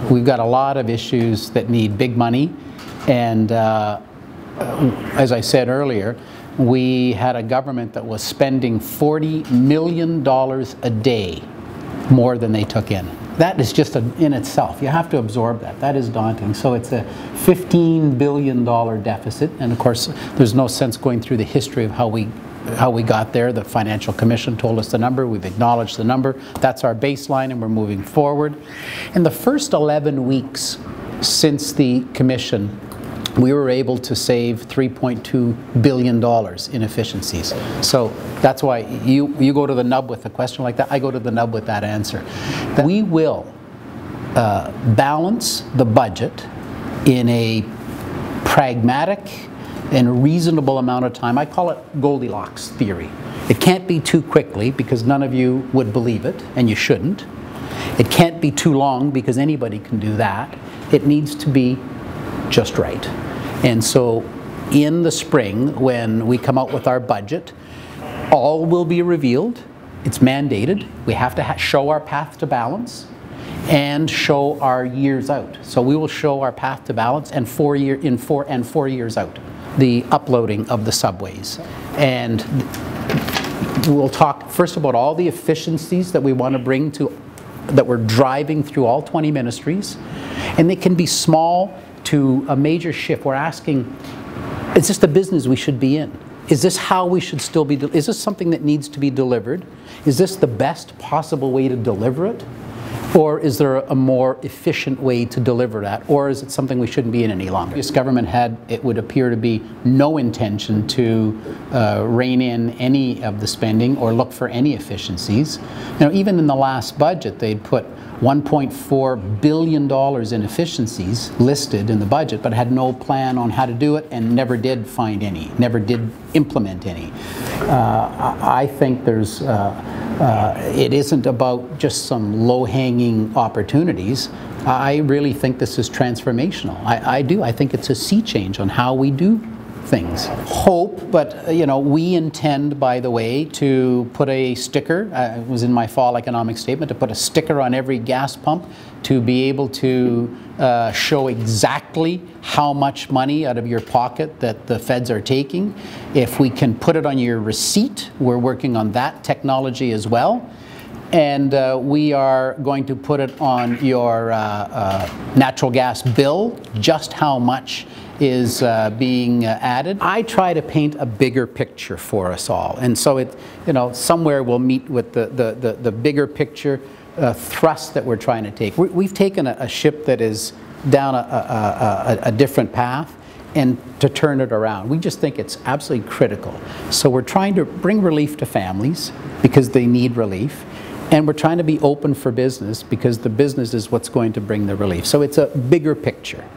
we've got a lot of issues that need big money, and as I said earlier, we had a government that was spending $40 million a day more than they took in. That is just in itself. You have to absorb that. That is daunting. So it's a $15 billion deficit, and of course there's no sense going through the history of how we got there. The Financial Commission told us the number, we've acknowledged the number, that's our baseline, and we're moving forward. In the first 11 weeks since the Commission, we were able to save $3.2 billion in efficiencies. So that's why you go to the nub with a question like that, I go to the nub with that answer. We will balance the budget in a pragmatic and reasonable amount of time. I call it Goldilocks Theory. It can't be too quickly because none of you would believe it, and you shouldn't. It can't be too long because anybody can do that. It needs to be just right. And so in the spring, when we come out with our budget, all will be revealed. It's mandated. We have to show our path to balance and show our years out. So we will show our path to balance and 4 years out. The uploading of the subways. And we'll talk first about all the efficiencies that we want to bring to, that we're driving through all 20 ministries. And they can be small to a major shift. We're asking, is this the business we should be in? Is this how we should still be, is this something that needs to be delivered? Is this the best possible way to deliver it? Or is there a more efficient way to deliver that? Or is it something we shouldn't be in any longer? This government had, it would appear to be, no intention to rein in any of the spending or look for any efficiencies. Now, even in the last budget, they'd put $1.4 billion in efficiencies listed in the budget, but had no plan on how to do it and never did find any, never did implement any. I think there's, it isn't about just some low-hanging opportunities. I really think this is transformational. I do. I think it's a sea change on how we do things. Hope, but you know, we intend, by the way, to put a sticker, it was in my fall economic statement, to put a sticker on every gas pump to be able to show exactly how much money out of your pocket that the feds are taking. If we can put it on your receipt, we're working on that technology as well. And we are going to put it on your natural gas bill, just how much is being added. I try to paint a bigger picture for us all, and so it, you know, somewhere we'll meet with the bigger picture thrust that we're trying to take. We've taken a ship that is down a different path, and to turn it around. We just think it's absolutely critical. So we're trying to bring relief to families because they need relief. And we're trying to be open for business because the business is what's going to bring the relief. So it's a bigger picture.